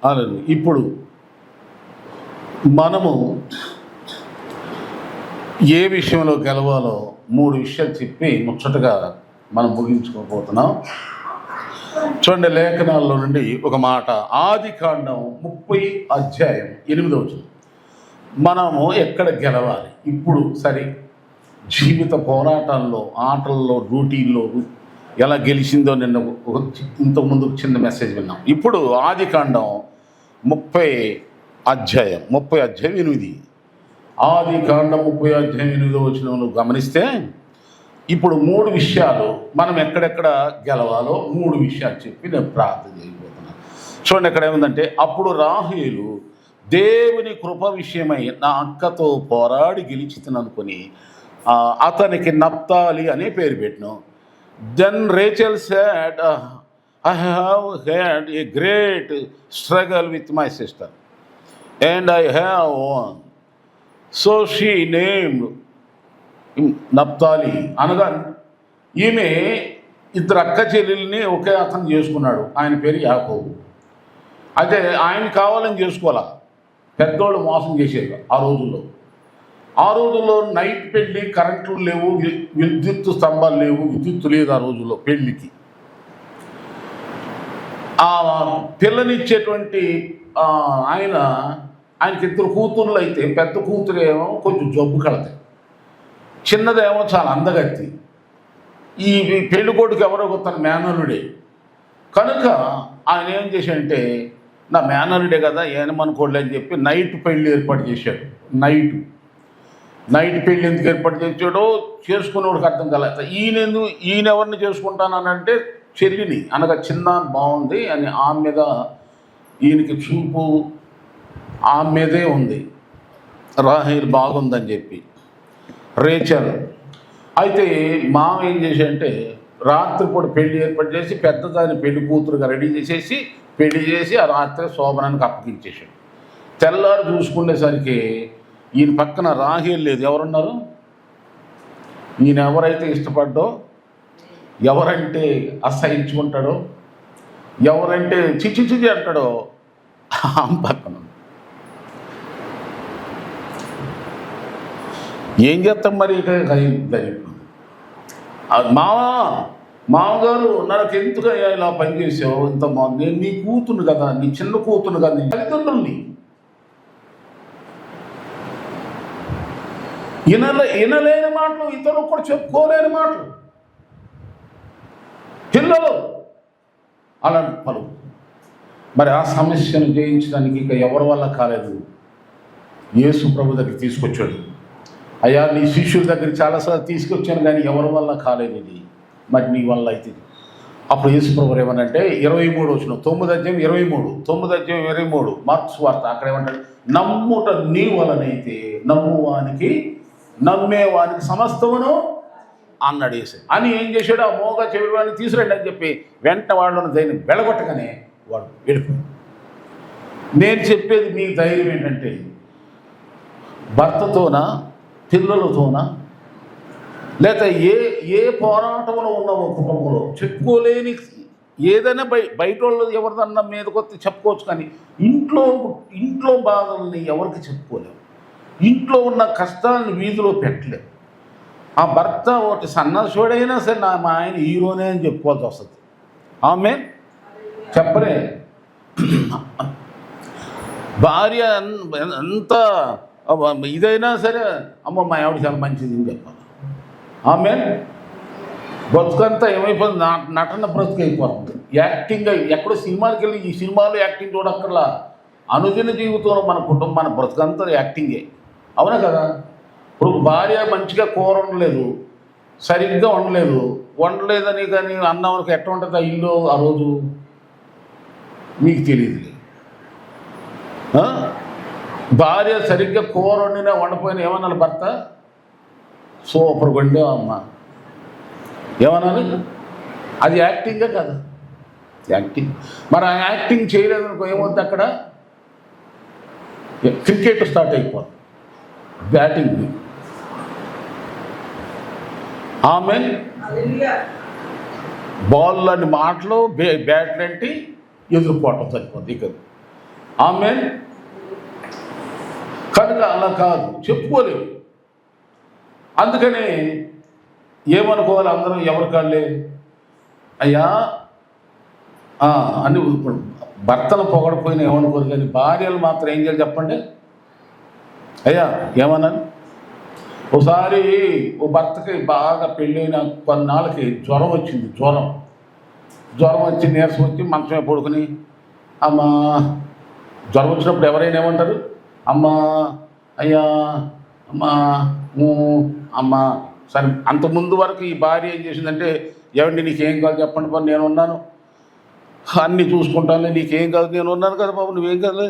అలా ఇప్పుడు మనము ఏ విషయంలో గెలవాలో 3 విషయాలు చెప్పి ముచ్చటగా మనం ముగించుకోబోతున్నాం. చూడండి, లేఖనాల్లో నుండి ఒక మాట. ఆదికాండం 30 మనము ఎక్కడ గెలవాలి ఇప్పుడు? సరే, జీవిత పోరాటాల్లో, ఆటల్లో, డ్యూటీల్లో ఎలా గెలిచిందో నిన్న ఇంతకుముందు చిన్న మెసేజ్ విన్నాం. ఇప్పుడు ఆదికాండం 30:8. ఆదికాండం 30:8 గమనిస్తే ఇప్పుడు 3 విషయాలు మనం ఎక్కడెక్కడ గెలవాలో 3 విషయాలు చెప్పి నేను ప్రార్థన చేయబోతున్నాను. చూడండి, ఎక్కడ ఏముందంటే, అప్పుడు రాహేలు దేవుని కృప విషయమై నా అక్కతో పోరాడి గెలిచితననుకొని అతనికి నప్తాలి అనే పేరు పెట్టిను. Then Rachel said, I have had a great struggle with my sister and I have won. So she named నప్తాలి. అనగా ఈమె 2 అక్క చెల్లెల్ని ఒకే అతను చేసుకున్నాడు. ఆయన పేరు యాకోబు. అయితే ఆయన కావాలని చేసుకోవాలా, పెద్దోళ్ళు మోసం చేసేది ఆ రోజుల్లో నైట్ పెళ్ళి, కరెంట్లు లేవు, విద్యుత్ స్తంభాలు లేవు, విద్యుత్ లేదు ఆ రోజుల్లో పెళ్ళికి. ఆ పిల్లనిచ్చేటువంటి ఆయనకి 2 కూతుర్లు అయితే, పెద్ద కూతురేమో కొంచెం జబ్బు కలది, చిన్నదేమో చాలా అందగత్తి. ఈ పెళ్లి కొడుకు ఎవరో తన మేనల్లుడే కనుక ఆయన ఏం చేశాడంటే, నా మేనల్లుడే కదా ఏమనుకోలే అని చెప్పి నైట్ పెళ్ళి ఏర్పాటు చేశాడు. నైట్ పెళ్ళి ఎందుకు ఏర్పాటు చేసాడో చేసుకునేవాడికి అర్థం కాలేదు. ఈయన ఎవరిని చేసుకుంటానంటే చెల్లిని, అనగా చిన్న బాగుంది అని ఆమె మీద ఈయనకి చూపు ఆమె మీదే ఉంది. రాహేల్ బాగుందని చెప్పి రేచల్. అయితే మామ ఏం చేశాడంటే రాత్రిపూట పెళ్లి ఏర్పాటు చేసి పెద్దదాన్ని పెళ్లి కూతురుగా రెడీ చేసేసి పెళ్లి చేసి ఆ రాత్రి శోభనానికి అప్పగించేశాడు. తెల్లారు చూసుకునేసరికి ఈయన పక్కన రాహేల్ లేదు. ఎవరున్నారు? ఈయన ఎవరైతే ఇష్టపడ్డో, ఎవరంటే అసహించుకుంటాడో, ఎవరంటే చిచి అంటాడో ఆమె పక్కన. ఏం చేస్తాం మరి? మామగారు నాకు ఎందుకు ఇలా పనిచేసావు, ఇంత నేను నీ కూతురు కదా, నీ చిన్న కూతురు కదా, నీ తల్లిదండ్రుల్ని వినలేని మాటలు, ఇతరులు కూడా చెప్పుకోలేని మాటలు, పిల్లలు అలా పలు. మరి ఆ సమస్యను జయించడానికి ఇక ఎవరి వల్ల కాలేదు. యేసు ప్రభు దగ్గరికి తీసుకొచ్చాడు. అయ్యా, నీ శిష్యుల దగ్గరికి చాలాసార్లు తీసుకొచ్చాను కానీ ఎవరి వల్ల కాలేదు ఇది, మరి నీ వల్ల అయితే. అప్పుడు యేసు ప్రభు ఏమనంటే 9:23 మార్క్స్ వార్త అక్కడ ఏమంటాడు? నమ్ముట నీ వలనైతే నమ్మేవానికి సమస్తమును అన్నాడు యేసు. అని ఏం చేశాడు? ఆ మోగ చెవి వాడిని తీసుకురండి అని చెప్పి వెంట వాళ్ళను దాన్ని బెళగొట్టగానే వాడు వెళ్ళిపోయాడు. నేను చెప్పేది మీ ధైర్యం ఏంటంటే, భర్తతోనా, పిల్లలతోనా, లేక ఏ పోరాటంలో ఉన్నావో కుటుంబంలో చెప్పుకోలేని ఏదైనా బయట వాళ్ళు ఎవరిదన్నా మీదకొస్తే చెప్పుకోవచ్చు, కానీ ఇంట్లో బాధల్ని ఎవరికి చెప్పుకోలేము. ఇంట్లో ఉన్న కష్టాలను వీధిలో పెట్టలేము. ఆ భర్త ఒకటి సన్నసుడైనా సరే మా ఆయన హీరోనే అని చెప్పుకోవాల్సి వస్తుంది. ఆమె చెప్పలే. భార్య ఎంత ఇదైనా సరే, అమ్మ మా ఆవిడ చాలా మంచిది అని చెప్పాలి. ఆమె బ్రతుకంతా ఏమైపోతుంది, నటన బ్రతుకు అయిపోతుంది. యాక్టింగ్ ఎక్కడో సినిమాకి వెళ్ళి ఈ సినిమాలో యాక్టింగ్ చూడక్కర్లా. అనుదిన జీవితంలో మన కుటుంబం, మన బ్రతుకంతా యాక్టింగే. అవునా కదా? ఇప్పుడు భార్య మంచిగా కూర వండలేదు, సరిగ్గా వండలేదని కానీ అన్నవానికి ఎట్లా ఉంటుంది ఆ ఇల్లు ఆ రోజు మీకు తెలియదు. భార్య సరిగ్గా కూర వండినా వండపోయినా ఏమన్నాను భర్త? సూపర్ వండే అమ్మ ఏమన్నాను? అది యాక్టింగే కదా, యాక్టింగ్. మరి ఆ యాక్టింగ్ చేయలేదనుకో ఏమవుతుంది? అక్కడ క్రికెట్ స్టార్ట్ అయిపోతుంది, బ్యాటింగ్. ఆమె బాల్ అని మాటలు, బ్యాట్లు అంటే ఎదుర్కోవటం సరిపోతుంది. ఇక ఆమేన్. కనుక అలా కాదు, చెప్పుకోలేవు. అందుకనే ఏమనుకోవాలి అందరూ, ఎవరి కాళ్ళే అయ్యా అని భర్తలు పొగడపోయినా ఏమనుకోరు, కానీ భార్యలు మాత్రం ఏం చేయాలి చెప్పండి. అయ్యా ఏమన్నాను, ఒకసారి ఓ భర్తకి బాగా పెళ్ళైన కొన్నాళ్ళకి జ్వరం వచ్చింది. జ్వరం వచ్చి నీరసం వచ్చి మంచమే పడుకుని, అమ్మా, జ్వరం వచ్చినప్పుడు ఎవరైనా ఏమంటారు, అమ్మా, అయ్యా, అమ్మా, అమ్మా. సరే, అంతకుముందు వరకు ఈ భార్య ఏం చేసిందంటే, ఏమండి నీకేం కాదు చెప్పండి బాబు, నేను ఉన్నాను, అన్నీ చూసుకుంటాను, నీకేం కాదు, నేను ఉన్నాను కదా బాబు, నువ్వేం కాదు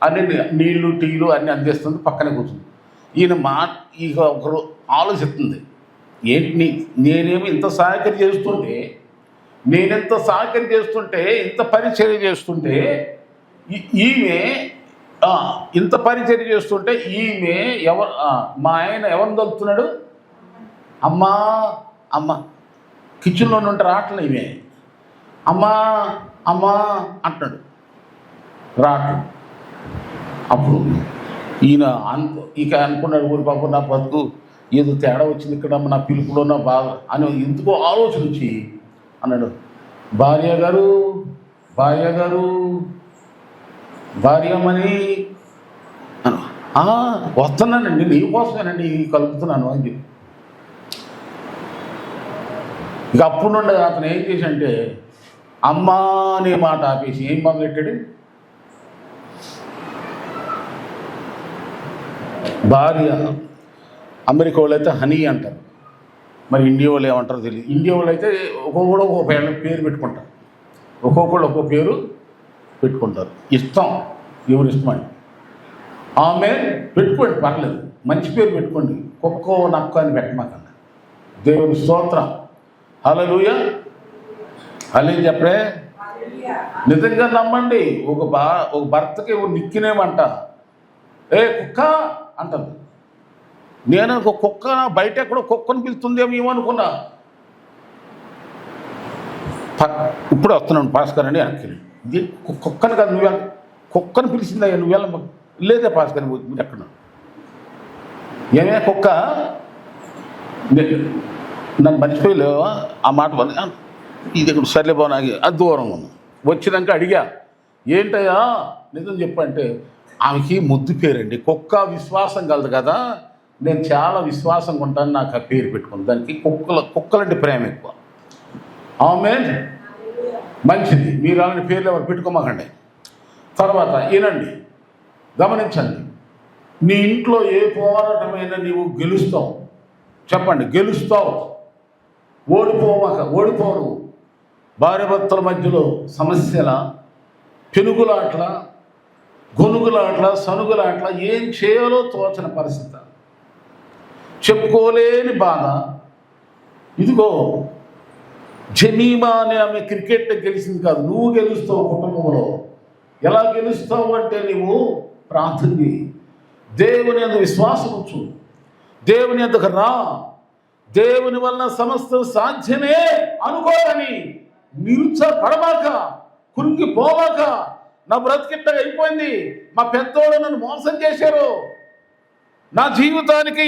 అన్ని నీళ్లు టీలు అన్నీ అందిస్తుంది, పక్కనే కూర్చుంది. ఈయన ఇక ఒకరు ఆలోచిస్తుంది, ఏంటి నేనేమి ఇంత సహాయకరి చేస్తుంటే, ఇంత పరిచర్య చేస్తుంటే ఈమె ఇంత పరిచర్య చేస్తుంటే ఈమె మా ఆయన ఎవరిని తలుపుతున్నాడు, అమ్మా అమ్మ, కిచెన్లో నుండి రావట్లే, ఈమె అమ్మా అమ్మా అంటున్నాడు, రాటు. అప్పుడు ఈయన ఇక అనుకున్నాడు, ఊరి పాప నా బతుకు ఏదో తేడా వచ్చింది ఇక్కడ, నా పిలుపులో నా బాధ అని ఎందుకో ఆలోచన వచ్చి అన్నాడు, భార్య గారు భార్యమని వస్తున్నానండి, నీ కోసమేనండి కలుపుతున్నాను అని చెప్పి. ఇక అప్పుడు నుండి అతను ఏం చేశాడంటే, అమ్మా అనే మాట ఆపేసి ఏం మొదలెట్టాడు, భార్య. అమెరికా వాళ్ళు అయితే హనీ అంటారు, మరి ఇండియా వాళ్ళు ఏమంటారో తెలియదు. ఇండియా వాళ్ళు అయితే ఒక్కొక్కడు ఒక్కొక్క పేరు పెట్టుకుంటారు, ఒక్కొక్కళ్ళు ఒక్కొక్క పేరు పెట్టుకుంటారు. ఇష్టం, ఎవరు ఇష్టమండి. ఆమె పెట్టుకోండి, పర్లేదు, మంచి పేరు పెట్టుకోండి, కుక్కో నక్క అని పెట్టమాకండి. దేవుని స్తోత్రం, హల్లెలూయా. అలా చెప్పే నిజంగా నమ్మండి. ఒక భర్తకి నిక్కినేమంట, ఏ కుక్క అంటుంది. నేను ఒక కుక్క బయట ఎక్కడో కుక్కను పిలుస్తుందేమో ఏమనుకున్నా, ఇప్పుడు వస్తున్నాను భాస్కర్ అని వెనక్కి. ఇది కుక్కను కాదు, కుక్కను పిలిచిందా, నువ్వెళ్ళ లేదే భాస్కర్, మీరు ఎక్కడ ఏమే కుక్క, నన్ను మర్చిపోయలేవా ఆ మాట ఇది ఇక్కడ సర్లే బాగున్నాగి అది దూరంగా ఉన్నాం. వచ్చినాక అడిగా, ఏంటయ్యా నిజం చెప్పంటే, ఆమెకి ముద్దు పేరండి, కుక్క విశ్వాసం కలదు కదా, నేను చాలా విశ్వాసంగా ఉంటాను, నాకు ఆ పేరు పెట్టుకుంది. దానికి కుక్కలంటే ప్రేమ ఎక్కువ. ఆమేన్. మంచిది, మీరు అలాంటి పేర్లు ఎవరు పెట్టుకోమాకండి. తర్వాత ఈనండి, గమనించండి, నీ ఇంట్లో ఏ పోరాటమైనా నీవు గెలుస్తావు. చెప్పండి, గెలుస్తావు, ఓడిపోరు. భార్యాభర్తల మధ్యలో సమస్యల, పెనుగులాట్ల, గొనుగులాట్ల, సనుగులాట్ల, ఏం చేయాలో తోచన పరిస్థితి, చెప్పుకోలేని బాధ. ఇదిగో జమీమా అనే ఆమె క్రికెట్ గెలిచింది కాదు, నువ్వు గెలుస్తావు కుటుంబంలో. ఎలా గెలుస్తావు అంటే, నీవు ప్రార్థన చేయి, దేవుని యందు విశ్వాసం ఉంచు, దేవుని యందుకు రా, దేవుని వలన సమస్తం సాధ్యమే అనుకోని నిరుత్సాహపడమాక, కురింగిపోవాక, నా బ్రతికిట్టగా అయిపోయింది, మా పెద్దోళ్ళు నన్ను మోసం చేశారు, నా జీవితానికి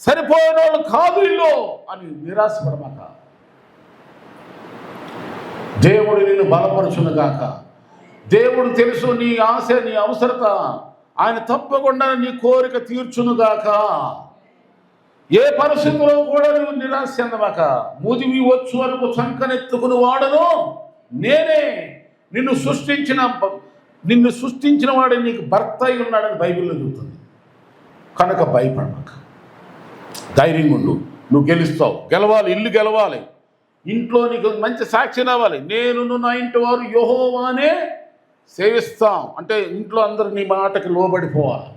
సరిపోయిన వాళ్ళు కాదు ఇల్లు అని నిరాశపడమాక. దేవుడు నిన్ను బలపరచునుగాక. దేవుడు తెలుసు నీ ఆశ, నీ అవసరత, ఆయన తప్పకుండా నీ కోరిక తీర్చునుగాక. ఏ పరిస్థితుల్లో కూడా నువ్వు నిరాశ చెందమాక. ముదివి వచ్చు వరకు చంకనెత్తుకుని వాడను నేనే, నిన్ను సృష్టించిన వాడే నీకు భర్త అయి ఉన్నాడని బైబిల్లో చెబుతుంది. కనుక భయపడమాక, ధైర్యంగా ఉండు, నువ్వు గెలుస్తావు. గెలవాలి, ఇల్లు గెలవాలి, ఇంట్లో నీకు మంచి సాక్షి రావాలి. నేను నా ఇంటి వారు యెహోవానే సేవిస్తాం అంటే, ఇంట్లో అందరూ నీ మాటకి లోబడిపోవాలి,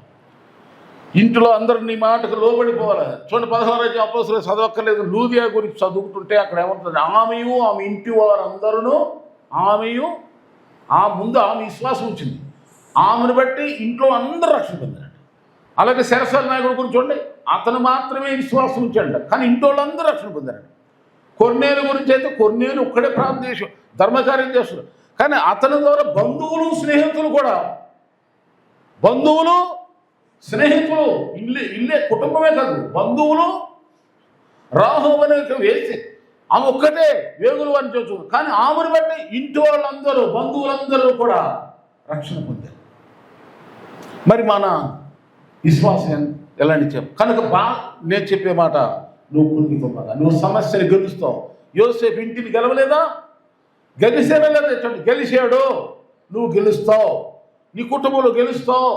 ఇంట్లో అందరూ నీ మాటకు లోబడిపోవాలి. చూడండి, 16వ అపోస్తలులు చదవక్కర్లేదు, లూదియా గురించి చదువుతుంటే అక్కడ ఏమంటుంది, ఆమెయు ఆమె ఇంటి వారందరూ, ముందు ఆమె విశ్వాసం వచ్చింది, ఆమెను బట్టి ఇంట్లో అందరూ రక్షణ పొందారంట. అలాగే శరసాల నాయకుడి గురించి చూడండి, అతను మాత్రమే విశ్వాసం ఉంచాడంట, కానీ ఇంట్లో వాళ్ళందరూ రక్షణ పొందారంట. కొర్నేలు గురించి అయితే, కొర్నేలు ఒక్కడే ప్రార్థన ధర్మకార్యం చేస్తున్నాడు, కానీ అతని ద్వారా బంధువులు స్నేహితులు కూడా బంధువులు, స్నేహితులు, ఇల్లే కుటుంబమే కాదు, బంధువులు, రాహువు అనే వేసి ఆమె ఒక్కటే వేగులు అని చూసు. కానీ ఆమెను బట్టి ఇంటి వాళ్ళందరూ, బంధువులందరూ కూడా రక్షణ పొందారు. మరి మన విశ్వాసం ఎలాంటి చెప్పు కనుక నేను చెప్పే మాట, నువ్వు కుటుంబగా నువ్వు సమస్యని గెలుస్తావు. యోసేపు ఇంటిని గెలవలేదా? గెలిచాడా లేదా? గెలిచాడు. నువ్వు గెలుస్తావు, నీ కుటుంబంలో గెలుస్తావు.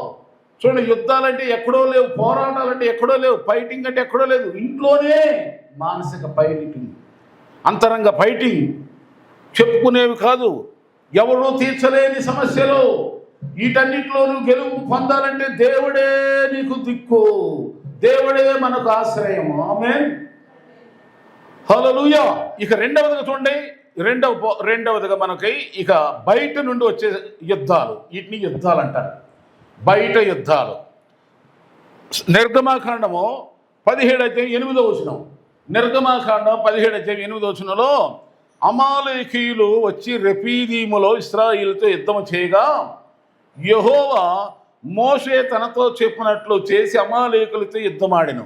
చూడండి, యుద్ధాలంటే ఎక్కడో లేవు, పోరాటాలంటే ఎక్కడో లేవు, ఫైటింగ్ అంటే ఎక్కడో లేదు, ఇంట్లోనే మానసిక ఫైటింగ్, అంతరంగ ఫైటింగ్. చెప్పుకునేవి కాదు, ఎవరూ తీర్చలేని సమస్యలు. వీటన్నిటిలో నువ్వు గెలుపు పొందాలంటే దేవుడే నీకు దిక్కు, దేవుడే మనకు ఆశ్రయం. ఆమేన్, హల్లెలూయా. ఇక రెండవదిగా చూడండి, రెండవదిగా మనకి ఇక బయట నుండి వచ్చే యుద్ధాలు, వీటిని యుద్ధాలు అంటారు. బయట యుద్ధాలు. నిర్గమాకాండము 17:8 నిర్గమాకాండం 17:8 అమాలేకీయులు వచ్చి రెఫీదీములో ఇశ్రాయేలుతో యుద్ధం చేయగా యెహోవా మోషే తనతో చెప్పినట్లు చేసి అమాలేకులతో యుద్ధమాడెను.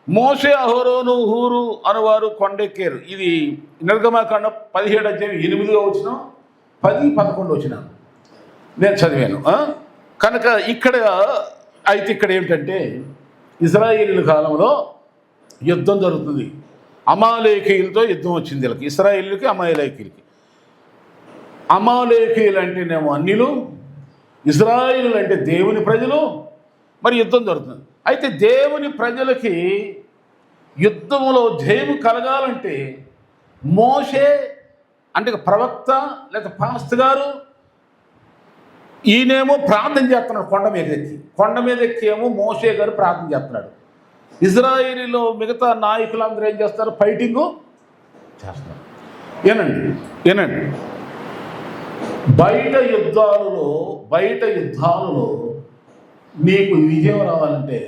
మోషే, అహరోను, హూరు అనువారు కొండెక్కారు. ఇది నిర్గమాకాండం 17:8, 10, 11 నేను చదివాను. కనుక ఇక్కడ ఏమిటంటే ఇశ్రాయేలీల కాలంలో యుద్ధం జరుగుతుంది. అమాలేకీయులతో యుద్ధం వచ్చింది వీళ్ళకి, ఇశ్రాయేలీలకి అమాలేకీయులకి. అమాలేకీయులు అంటేనేమో అన్యులు, ఇశ్రాయేలీలు అంటే దేవుని ప్రజలు. మరి యుద్ధం జరుగుతుంది. అయితే దేవుని ప్రజలకి యుద్ధంలో జయము కలగాలంటే మోషే అంటే ప్రవక్త లేదా పాస్టర్ గారు, ఈయనేమో ప్రార్థన చేస్తున్నాడు కొండ మీద ఎక్కి ఏమో మోషే గారు ప్రార్థన చేస్తున్నాడు. ఇజ్రాయేలీలో మిగతా నాయకులందరూ ఏం చేస్తారు? ఫైటింగు చేస్తారు. ఏనండి బయట యుద్ధాలలో నీకు విజయం రావాలంటే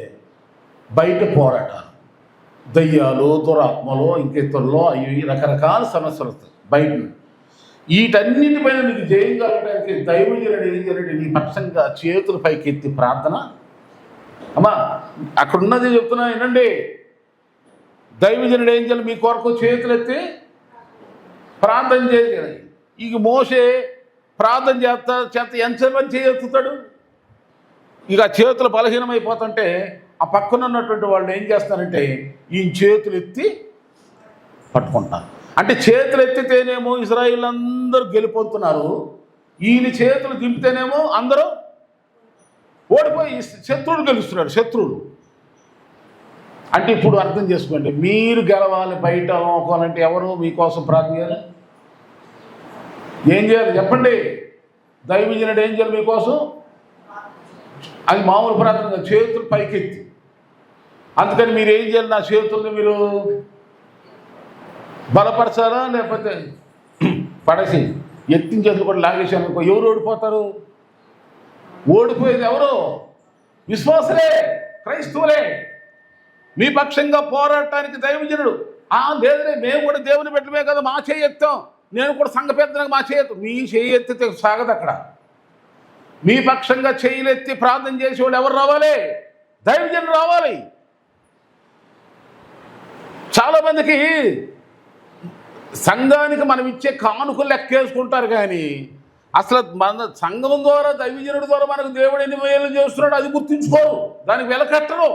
బయట పోరాటాలు, దయ్యాలు, దురాత్మలు, ఇంకెత్తుల్లో అవి రకరకాల సమస్యలు వస్తాయి బయట. వీటన్నిటిపైన నీకు జయం కలగడానికి దైవజనుడు ఏం చేయాలంటే నీ పక్షంగా చేతులు పైకి ఎత్తి ప్రార్థన. అమ్మా అక్కడున్నది చెప్తున్నా ఏంటండి, దైవజనుడు ఏం చేయాలి? మీ కొరకు చేతులు ఎత్తి ప్రార్థన చేయాలి. ఇక మోషే ప్రార్థన చేస్తా ఎంతసేపు చేయెత్తుతాడు? ఇక చేతులు బలహీనమైపోతుంటే ఆ పక్కన ఉన్నటువంటి వాళ్ళు ఏం చేస్తారంటే ఈయన చేతులు ఎత్తి పట్టుకుంటారు. అంటే చేతులు ఎత్తితేనేమో ఇశ్రాయేలు అందరూ గెలిపోతున్నారు, ఈయన చేతులు దింపితేనేమో అందరూ ఓడిపోయి శత్రువులు గెలుస్తున్నాడు. శత్రువులు అంటే ఇప్పుడు అర్థం చేసుకోండి, మీరు గెలవాలి, బయట అవ్వాలంటే ఎవరు మీకోసం ప్రార్థన చేయాలి? ఏం చేయాలి చెప్పండి? దైవజనుడు ఏం చేయాలి మీకోసం? అది మామూలు ప్రార్థన, చేతులు పైకెత్తి. అందుకని మీరు ఏం చేయాలి? నా చేతుల్ని మీరు బలపరచాలా, లేకపోతే పడేసి ఎత్తిన చేతులు కూడా లాగేసాను అనుకో, ఎవరు ఓడిపోతారు? ఓడిపోయేది ఎవరు? విశ్వాసులే, క్రైస్తవులే. మీ పక్షంగా పోరాటానికి దైవజనుడు లేదనే మేము కూడా దేవుని పెట్టమే కదా, మా చేయి ఎత్తాం, నేను కూడా సంఘ పెద్దలకు మా చేయెత్తు. మీ చేయి ఎత్తితే సాగదు అక్కడ. మీ పక్షంగా చేయలెత్తి ప్రార్థన చేసేవాళ్ళు ఎవరు రావాలి? దైవజనుడు రావాలి. చాలామందికి సంఘానికి మనం ఇచ్చే కానుకలు లెక్కేసుకుంటారు, కానీ అసలు మన సంఘం ద్వారా దైవజనుడి ద్వారా మనకు దేవుడు ఎన్ని మేలు చేస్తున్నాడు అది గుర్తించుకోరు, దానికి వెలకట్టరు.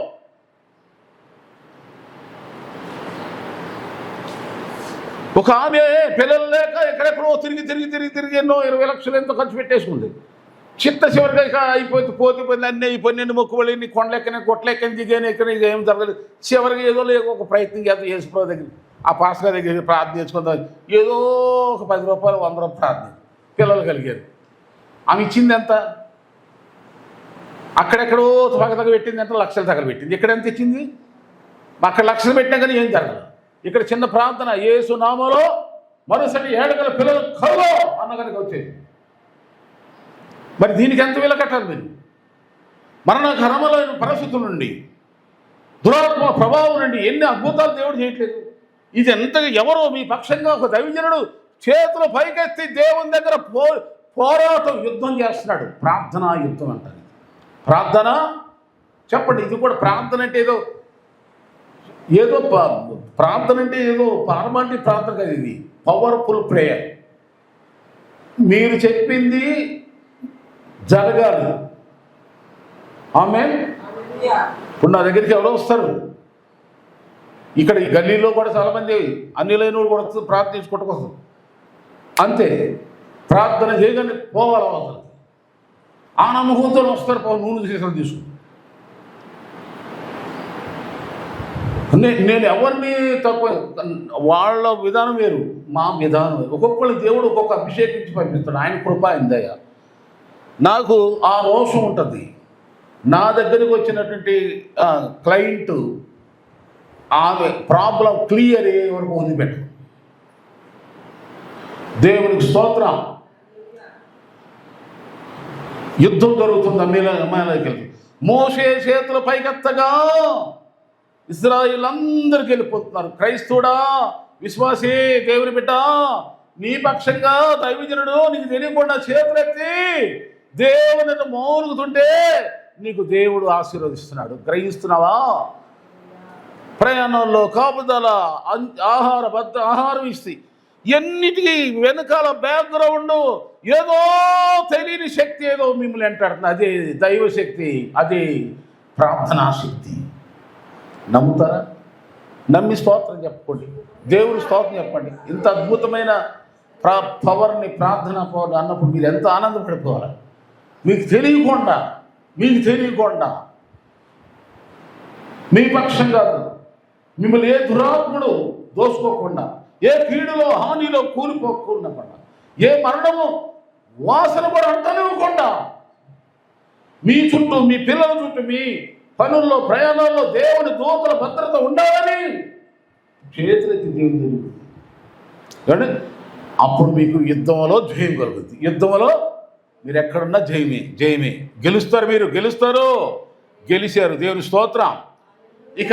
ఒక ఆమె పిల్లలు లేక ఎక్కడెక్కడో తిరిగి ఎన్నో 20 లక్షలు ఎంతో ఖర్చు పెట్టేసుకుంది. చివరిగా పోతే అన్నీ అయిపోయి మొక్కుబడి నీ కొండలెక్కనే కొట్లెక్కని దిగాను ఎక్కడ ఏం జరగలేదు. చివరికి ఏదో ఒక ప్రయత్నం చేద్దాం యేసుప్రభు దగ్గర, ఆ పాస్టర్ దగ్గర ప్రార్థన చేసుకుందాం, ఏదో ఒక 10 రూపాయలు 100 రూపాయలు ప్రార్థన పిల్లలు కలిగారు. ఆమె ఇచ్చింది ఎంత? అక్కడెక్కడో పెట్టింది ఎంత? లక్షలు తగలబెట్టింది. ఇక్కడ ఎంత ఇచ్చింది? అక్కడ లక్షలు పెట్టినా కానీ ఏం జరగదు. ఇక్కడ చిన్న ప్రార్థన, యేసు నామములో మరుసటి ఏడగల పిల్లలు కల్లో అన్నగారికి వచ్చేది. మరి దీనికి ఎంత విలువ కట్టాలి మీరు? మరణకరములైన పరిస్థితుల నుండి, దురాత్మ ప్రభావం నుండి ఎన్ని అద్భుతాలు దేవుడు చేయట్లేదు. ఇది ఎంతగా ఎవరో మీ పక్షంగా ఒక దైవజనుడు చేతులు పైకెత్తి దేవుని దగ్గర పోరాటం యుద్ధం చేస్తున్నాడు. ప్రార్థనా యుద్ధం అంటారు. ప్రార్థన చెప్పండి. ఇది కూడా ప్రార్థన అంటే ఏదో ఏదో ప్రార్థన అంటే ఏదో ఫార్మాలిటీ ప్రార్థన కాదు, ఇది పవర్ఫుల్ ప్రేయర్. మీరు చెప్పింది జరగాలి. ఆమేన్. ఇప్పుడు నా దగ్గరికి ఎవరో వస్తారు, ఇక్కడ ఈ గల్లీలో కూడా చాలామంది అన్ని లేని కూడా వస్తుంది, ప్రార్థించుకుంటూ వస్తుంది. అంతే, ప్రార్థన చేయగానే పోవాలి అవసరం. ఆ నమ్మకంతో వస్తారు, నూనె సీసాలు తీసుకుని. నేను ఎవరిని తక్కువ, వాళ్ళ విధానం వేరు, మా విధానం వేరు. ఒక్కొక్కరి దేవుడు ఒక్కొక్క అభిషేకించి పంపిస్తాడు, ఆయన కృప అయిందయ్య. నాకు ఆ రోషం ఉంటుంది. నా దగ్గరికి వచ్చినటువంటి క్లయింట్ ఆమె ప్రాబ్లం క్లియర్ అయ్యే వరకు వదిలిపెట్టు. దేవునికి స్తోత్రం. యుద్ధం జరుగుతుంది అమ్మాయిలకి. మోషే చేతుల పైకెత్తగా ఇశ్రాయేలు అందరికి వెళ్ళిపోతున్నారు. క్రైస్తవుడా, విశ్వాసే, దేవుని బిడ్డ, నీ పక్షంగా దైవజనుడు నీకు తెలియకుండా చేతులెత్తి దేవుని మోరుగుతుంటే నీకు దేవుడు ఆశీర్వదిస్తున్నాడు. గ్రహిస్తున్నావా? ప్రయాణంలో కాపుదల, ఆహారం ఇస్తే ఎన్నిటికీ వెనకాల బ్యాక్గ్రౌండ్ ఏదో తెలియని శక్తి ఏదో మిమ్మల్ని అంటాడుతుంది. అదే దైవశక్తి, అదే ప్రార్థనా శక్తి. నమ్ముతారా? నమ్మి స్తోత్రం చెప్పుకోండి, దేవుడి స్తోత్రం చెప్పండి. ఇంత అద్భుతమైన పవర్ని, ప్రార్థన పవర్ అన్నప్పుడు మీరు ఎంత ఆనందపడిపోవాలి. మీకు తెలియకుండా మీ పక్షం కాదు, మిమ్మల్ని ఏ దురాత్ముడు దోసుకోకుండా, ఏ కీడులో హానిలో కూలిపోకుండా, ఏ మరణము వాసన కూడా అంటనివ్వకుండా, మీ చుట్టూ, మీ పిల్లల చుట్టూ, మీ పనుల్లో, ప్రయాణాల్లో దేవుని దూతల భద్రత ఉండాలని చేతులెత్తి దేవుని కానీ అప్పుడు మీకు యుద్ధంలో జయం కలుగుతుంది. యుద్ధంలో మీరు ఎక్కడున్నా జయమే. గెలుస్తారు, మీరు గెలిచారు. దేవుని స్తోత్రం. ఇక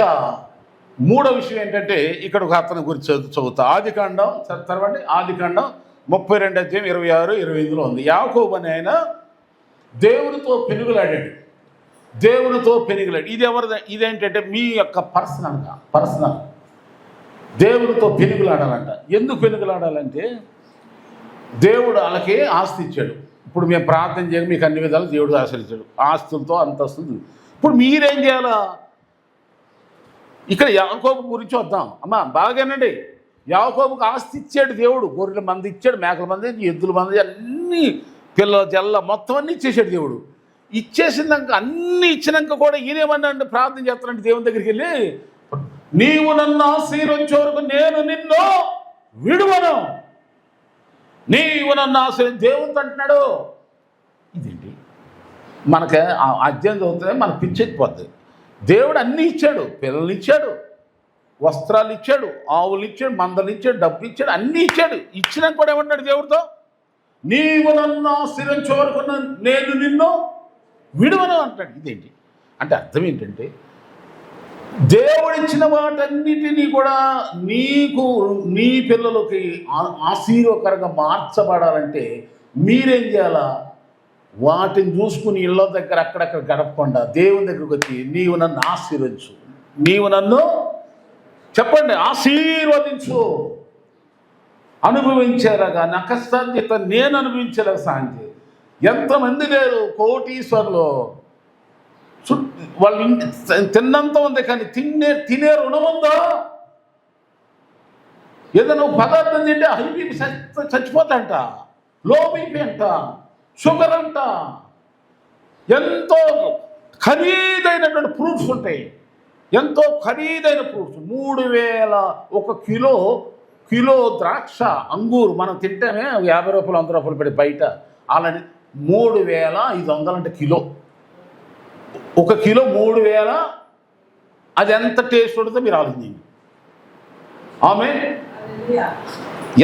మూడో విషయం ఏంటంటే, ఇక్కడ ఒక అతని గురించి చదువుతా. ఆదికాండం చదవండి. ఆదికాండం 32 అధ్యాయం 26, 25లో ఉంది. యాకోబు అని ఆయన దేవునితో పెనుగులాడాడు. ఇది ఎవరిది? ఇదేంటంటే మీ యొక్క పర్సనల్ దేవునితో పెనుగులాడాలంట. ఎందుకు పెనుగులాడాలంటే, దేవుడు వాళ్ళకి ఆస్తి ఇచ్చాడు. ఇప్పుడు మేము ప్రార్థన చేయగా మీకు అన్ని విధాలు దేవుడు ఆశ్రయించాడు, ఆస్తులతో, అంతస్తులు. ఇప్పుడు మీరేం చేయాలా? ఇక్కడ యాకోబు గురించి వద్దాం. అమ్మా బాగానండి, యాకోబుకు ఆస్తి ఇచ్చాడు దేవుడు. గొర్రెల మంది ఇచ్చాడు, మేకల మంది, ఎద్దుల మంది, అన్ని పిల్లల జల్ల మొత్తం అన్నీ ఇచ్చేసాడు దేవుడు. ఇచ్చేసినాక, అన్నీ ఇచ్చినాక కూడా ఈయనేమన్నా ప్రార్థన చేస్తానంటే దేవుని దగ్గరికి వెళ్ళి, నీవు నన్ను ఆశీర్వదించే వరకు నేను నిన్ను విడువను. నీవు నన్ను దేవునితో అంటున్నాడు. ఇదేంటి మనకి అధ్యయనం చదువుతుంది, మనకు పిచ్చెక్కిపోద్ది. దేవుడు అన్నీ ఇచ్చాడు, పిల్లలు ఇచ్చాడు, వస్త్రాలు ఇచ్చాడు, ఆవులు ఇచ్చాడు, మందలు ఇచ్చాడు, డబ్బులు ఇచ్చాడు, అన్నీ ఇచ్చాడు. ఇచ్చినాక కూడా ఏమన్నాడు దేవుడితో? నీవు నన్ను ఆశీర్వదించే వరకు నేను నిన్ను విడువను అంటాడు. ఇదేంటి అంటే అర్థం ఏంటంటే, దేవుడిచ్చిన వాటన్నిటినీ కూడా నీకు, నీ పిల్లలకి ఆశీర్వకరంగా మార్చబడాలంటే మీరేం చేయాలా? వాటిని చూసుకుని ఇళ్ళ దగ్గర అక్కడక్కడ గడపకుండా దేవుని దగ్గరకు వచ్చి, నీవు నన్ను ఆశీర్వదించు, నీవు నన్ను చెప్పండి ఆశీర్వదించు, అనుభవించేలాగా నా కష్టాన్ని నేను అనుభవించేలాగా సాయం చేయి. ఎంతమంది లేరు కోటీశ్వర్లు, వాళ్ళు తిన్నంత ఉంది కానీ తినే రుణం ఉందా? ఏదైనా పదార్థం తింటే హై బీపీ చచ్చిపోతాంట, లో బీపీ అంట, షుగర్ అంట, ఎంతో ఖరీదైనటువంటి ఫ్రూట్స్ ఉంటాయి, ఎంతో ఖరీదైన ఫ్రూట్స్. 3000 ఒక కిలో ద్రాక్ష, అంగూరు మనం తింటేనే 50 రూపాయలు 100 రూపాయలు పెట్టి బయట, అలాంటి 3500 అంటే కిలో. ఒక కిలో 3000. అది ఎంత టేస్ట్ ఉంటుందో మీరు ఆలోచించండి. ఆమె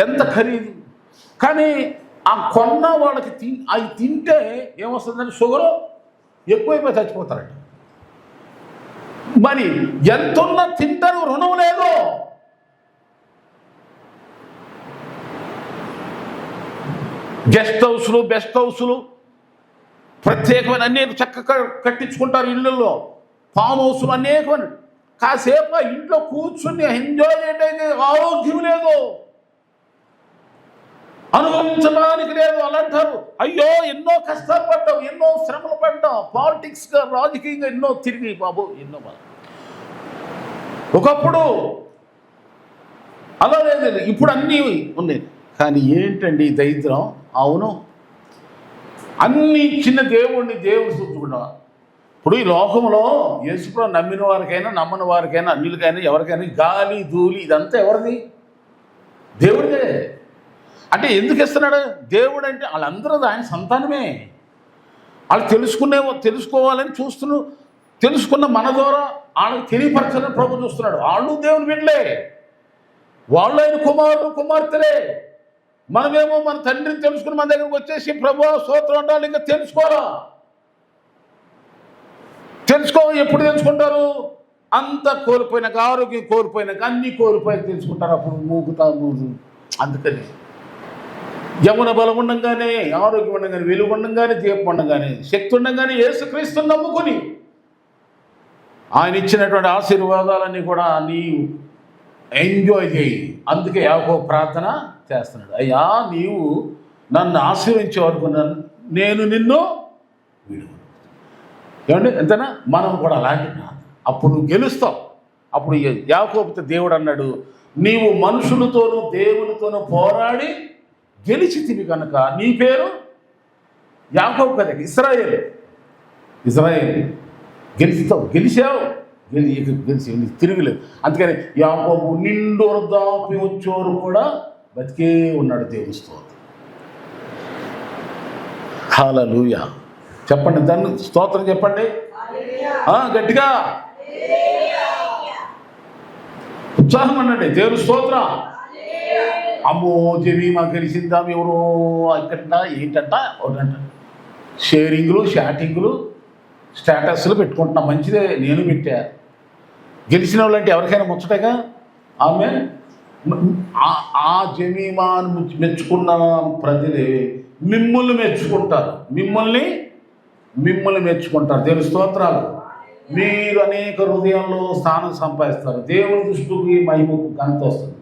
ఎంత ఖరీదు. కానీ ఆ కొన్న వాళ్ళకి అవి తింటే ఏమొస్తుందంటే షుగరు ఎక్కువైపోయి చచ్చిపోతారంట. మరి ఎంతున్నా తింటారు, రుణం లేదు. బెస్ట్ హౌస్లు ప్రత్యేకమైన అనేక చక్కగా కట్టించుకుంటారు ఇళ్ళల్లో, ఫామ్ హౌస్లు అనేకమైన. కాసేపు ఆ ఇంట్లో కూర్చుని ఎంజాయ్ చేయడానికి ఆరోగ్యం లేదు, అనుభవించడానికి లేదు. అలా అంటారు, అయ్యో ఎన్నో కష్టాలు పడ్డాం, ఎన్నో శ్రమలు పడ్డాం, పాలిటిక్స్గా రాజకీయంగా ఎన్నో తిరిగి బాబు ఎన్నో. ఒకప్పుడు అలా లేదు, ఇప్పుడు అన్నీ ఉన్నాయి. కానీ ఏంటండి ఈ దరిద్రం? అవును, అన్నీ ఇచ్చిన దేవుడిని దేవుడు చూసుకున్నా. ఇప్పుడు ఈ లోకంలో యేసుప్రభువు నమ్మిన వారికైనా నమ్మని వారికైనా అన్యులకైనా ఎవరికైనా గాలి ధూళి ఇదంతా ఎవరిది? దేవుడిదే. అంటే ఎందుకు ఇస్తున్నాడు? దేవుడు అంటే వాళ్ళందరూ ఆయన సంతానమే. వాళ్ళు తెలుసుకోవాలని తెలుసుకున్న మన ద్వారా వాళ్ళకి తెలియపరచాలని ప్రభు చూస్తున్నాడు. వాళ్ళు దేవుని బిడ్డలే, వాళ్ళు ఆయన కుమారులు కుమార్తెలే. మనమేమో మన తండ్రిని తెలుసుకుని మన దగ్గరకు వచ్చేసి ప్రభు స్తోత్రం ఉండాలి. ఇంకా తెలుసుకోవాలా? ఎప్పుడు తెలుసుకుంటారు? అంత కోల్పోయినాక, ఆరోగ్యం కోల్పోయినాక, అన్నీ కోల్పోయి తెలుసుకుంటారు. అప్పుడు మూగుతా. అందుకని యమున బలం ఉండంగానే, ఆరోగ్యం ఉండగానే, వెలుగు ఉండంగానే, దీపం ఉండగానే, శక్తి ఉండగానే యేసుక్రీస్తుని నమ్ముకుని ఆయన ఇచ్చినటువంటి ఆశీర్వాదాలన్నీ కూడా నీవు ఎంజాయ్ చేయి. అందుకే యాకోబు ప్రార్థన చేస్తున్నాడు, అయ్యా నీవు నన్ను ఆశీర్వించే వరకు నేను నిన్ను విడువను. ఏమండి ఎంతనా? మనం కూడా అలాంటి అప్పుడు నువ్వు గెలుస్తావు. అప్పుడు యాకోబుతో దేవుడు అన్నాడు, నీవు మనుషులతోనూ దేవునితోనూ పోరాడి గెలిచితివి కనుక నీ పేరు యాకోబు కదా, ఇశ్రాయేలు. గెలుస్తావు, గెలిచావు, గెలిచి తిరుగులేదు. అందుకని యాకోబు నిండు వృద్ధాప్యం వచ్చేవారు కూడా బతికే ఉన్నాడు. దేవుని స్తోత్రం. హల్లెలూయా చెప్పండి, దాన్ని స్తోత్రం చెప్పండి గట్టిగా, ఉత్సాహం అనండి. దేవుని స్తోత్రం. అమ్మో జమీమా గెలిచిందా, ఎవరో ఇక్కడ ఏంటంట ఒకటంట షేరింగ్లు షాటింగ్లు స్టేటస్లు పెట్టుకుంటున్నా. మంచిదే, నేను పెట్టా. గెలిచిన వాళ్ళంటే ఎవరికైనా ముచ్చటగా. ఆమె ఆ జమీమాను మెచ్చుకున్న ప్రజలే మిమ్మల్ని మెచ్చుకుంటారు, మిమ్మల్ని మెచ్చుకుంటారు. దేవుని స్తోత్రాలు. మీరు అనేక హృదయాల్లో స్థానం సంపాదిస్తారు. దేవుని దృష్టికి మహిమకు ఘనత వస్తుంది.